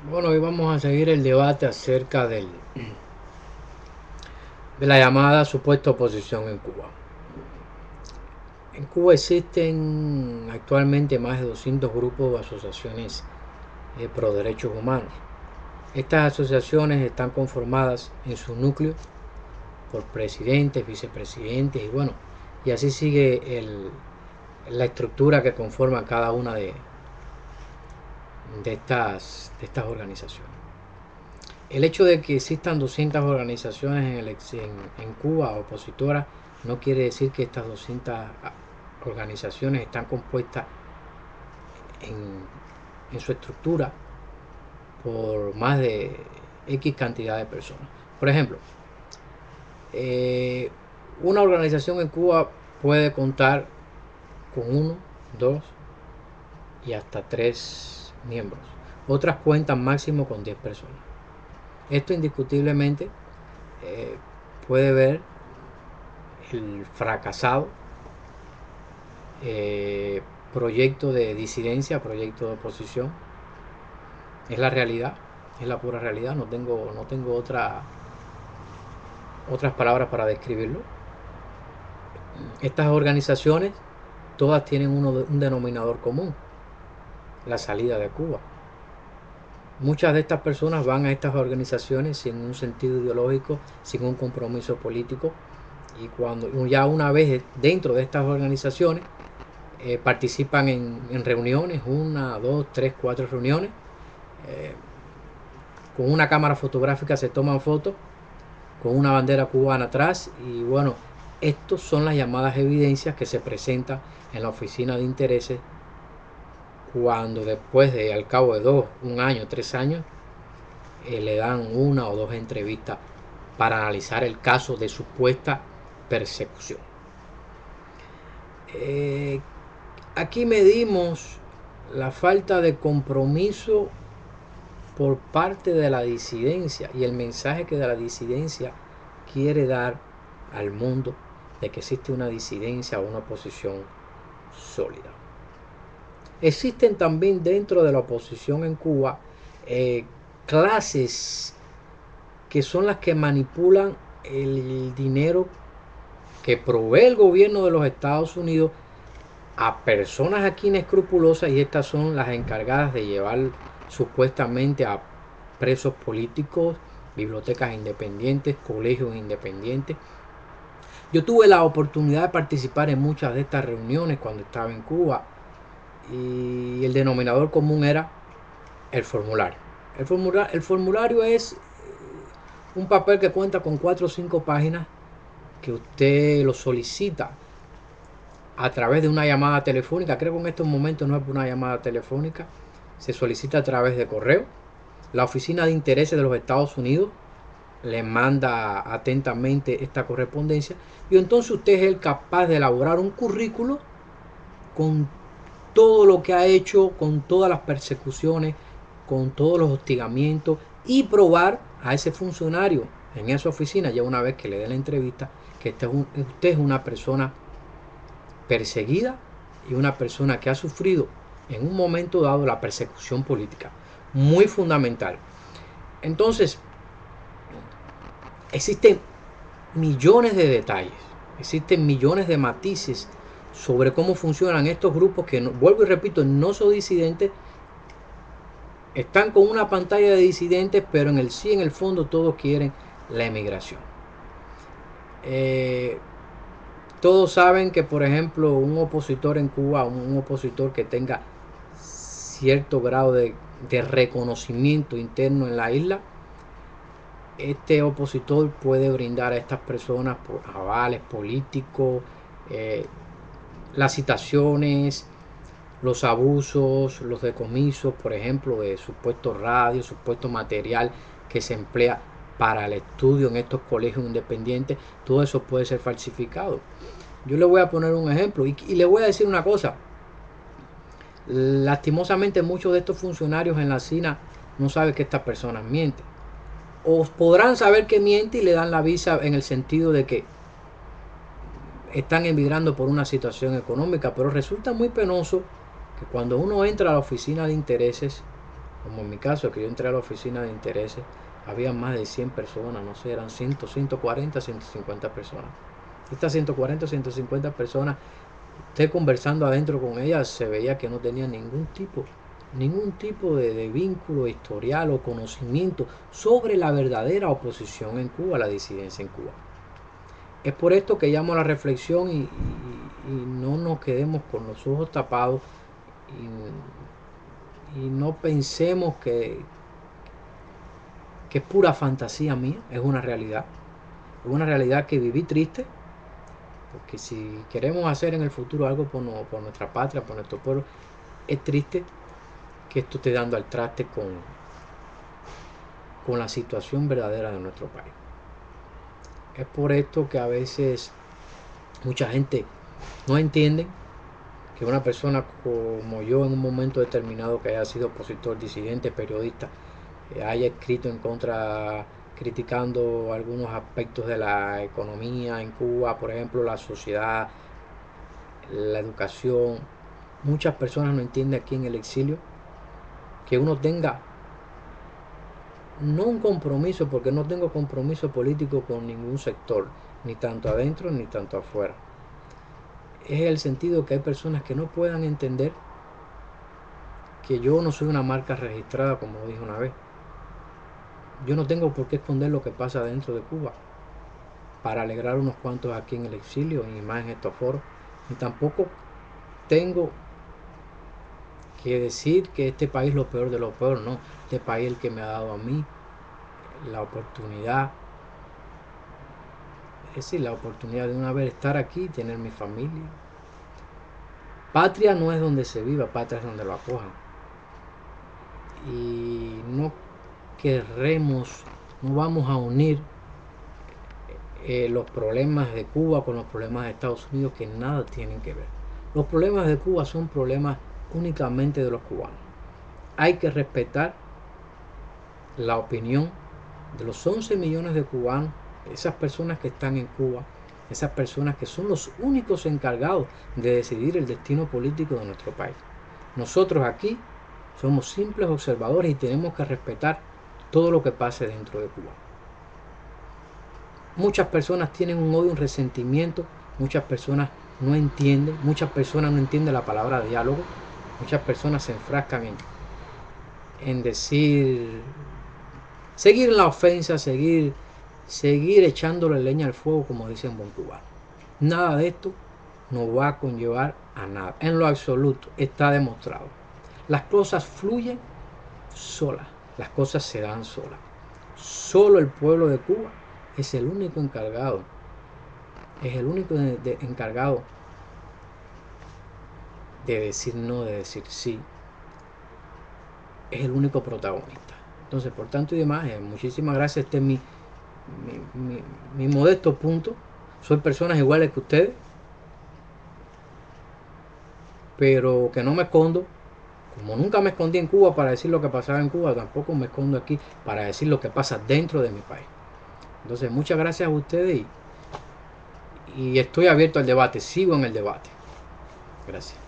Bueno, hoy vamos a seguir el debate acerca de la llamada supuesta oposición en Cuba. En Cuba existen actualmente más de 200 grupos o asociaciones pro derechos humanos. Estas asociaciones están conformadas en su núcleo por presidentes, vicepresidentes y bueno, y así sigue la estructura que conforma cada una de estas organizaciones. El hecho de que existan 200 organizaciones en Cuba opositoras no quiere decir que estas 200 organizaciones están compuestas en, en su estructura por más de X cantidad de personas. Por ejemplo, eh, una organización en Cuba puede contar con uno, dos y hasta tres miembros. Otras cuentan máximo con 10 personas. Esto indiscutiblemente eh, puede ver el fracasado eh, proyecto de disidencia, proyecto de oposición. Es la realidad, es la pura realidad, no tengo otras palabras para describirlo. Estas organizaciones todas tienen un denominador común: la salida de Cuba. Muchas de estas personas van a estas organizaciones sin un sentido ideológico, sin un compromiso político, y cuando ya una vez dentro de estas organizaciones participan en reuniones, una, dos, tres, cuatro reuniones, eh, con una cámara fotográfica se toman fotos con una bandera cubana atrás y bueno, estos son las llamadas evidencias que se presentan en la oficina de intereses cuando después de al cabo de 1 año, 3 años, le dan una o dos entrevistas para analizar el caso de supuesta persecución. Eh, Aquí medimos la falta de compromiso por parte de la disidencia y el mensaje que de la disidencia quiere dar al mundo de que existe una disidencia o una oposición sólida. Existen también dentro de la oposición en Cuba eh, clases que son las que manipulan el dinero que provee el gobierno de los Estados Unidos a personas aquí inescrupulosas, y estas son las encargadas de llevar supuestamente a presos políticos, bibliotecas independientes, colegios independientes. Yo tuve la oportunidad de participar en muchas de estas reuniones cuando estaba en Cuba y el denominador común era el formulario. El formulario es un papel que cuenta con 4 o 5 páginas que usted lo solicita a través de una llamada telefónica. Creo que en estos momentos no es una llamada telefónica, se solicita a través de correo. La oficina de intereses de los Estados Unidos le manda atentamente esta correspondencia y entonces usted es el capaz de elaborar un currículo con todo lo que ha hecho, con todas las persecuciones, con todos los hostigamientos, y probar a ese funcionario en esa oficina, ya una vez que le dé la entrevista, que usted es una persona perseguida y una persona que ha sufrido en un momento dado la persecución política. Muy fundamental. Entonces, existen millones de detalles, existen millones de matices sobre cómo funcionan estos grupos que, vuelvo y repito, no son disidentes, están con una pantalla de disidentes, pero en el fondo todos quieren la emigración. Todos saben que, por ejemplo, un opositor en Cuba, un opositor que tenga cierto grado de reconocimiento interno en la isla, este opositor puede brindar a estas personas por avales políticos, eh, las citaciones, los abusos, los decomisos, por ejemplo, de supuestos radios, supuesto material que se emplea para el estudio en estos colegios independientes. Todo eso puede ser falsificado. Yo le voy a poner un ejemplo y le voy a decir una cosa. Lastimosamente muchos de estos funcionarios en la SINA no saben que estas personas mienten. O podrán saber que miente y le dan la visa en el sentido de que están emigrando por una situación económica, pero resulta muy penoso que cuando uno entra a la oficina de intereses como en mi caso, que yo entré a la oficina de intereses, había más de 100 personas, no sé, eran 100, 140, 150 personas. Estas 140, 150 personas, usted conversando adentro con ellas, se veía que no tenían ningún tipo de vínculo historial o conocimiento sobre la verdadera oposición en Cuba, la disidencia en Cuba. Es por esto que llamo a la reflexión y no nos quedemos con los ojos tapados y no pensemos que es pura fantasía mía, es una realidad. Es una realidad que viví triste, porque si queremos hacer en el futuro algo por nuestra patria, por nuestro pueblo, es triste que esto esté dando al traste con la situación verdadera de nuestro país. Es por esto que a veces mucha gente no entiende que una persona como yo en un momento determinado, que haya sido opositor, disidente, periodista, haya escrito en contra, criticando algunos aspectos de la economía en Cuba, por ejemplo la sociedad, la educación. Muchas personas no entienden aquí en el exilio que uno tenga no un compromiso, porque no tengo compromiso político con ningún sector, ni tanto adentro ni tanto afuera. Es el sentido que hay personas que no puedan entender que yo no soy una marca registrada, como dije una vez. Yo no tengo por qué esconder lo que pasa dentro de Cuba para alegrar unos cuantos aquí en el exilio y más en estos foros. Ni tampoco tengo que decir que este país es lo peor de lo peor, no. Este país es el que me ha dado a mí la oportunidad, es decir, la oportunidad de una vez estar aquí y tener mi familia. Patria no es donde se viva, patria es donde lo acojan. Y no querremos, no vamos a unir los problemas de Cuba con los problemas de Estados Unidos, que nada tienen que ver. Los problemas de Cuba son problemas únicamente de los cubanos. Hay que respetar la opinión de los 11 millones de cubanos, esas personas que están en Cuba, esas personas que son los únicos encargados de decidir el destino político de nuestro país. Nosotros aquí somos simples observadores y tenemos que respetar todo lo que pase dentro de Cuba. Muchas personas tienen un odio, un resentimiento, muchas personas no entienden la palabra diálogo, muchas personas se enfrascan en decir, seguir en la ofensa, seguir echándole leña al fuego, como dicen buen cubano. Nada de esto nos va a conllevar a nada, en lo absoluto, está demostrado. Las cosas fluyen solas, las cosas se dan solas. Solo el pueblo de Cuba es el único encargado, encargado de decir no, de decir sí. Es el único protagonista. Entonces, por tanto y demás, muchísimas gracias. Este es mi modesto punto. Soy personas iguales que ustedes, pero que no me escondo. Como nunca me escondí en Cuba para decir lo que pasaba en Cuba, tampoco me escondo aquí para decir lo que pasa dentro de mi país. Entonces, muchas gracias a ustedes y estoy abierto al debate. Sigo en el debate. Gracias.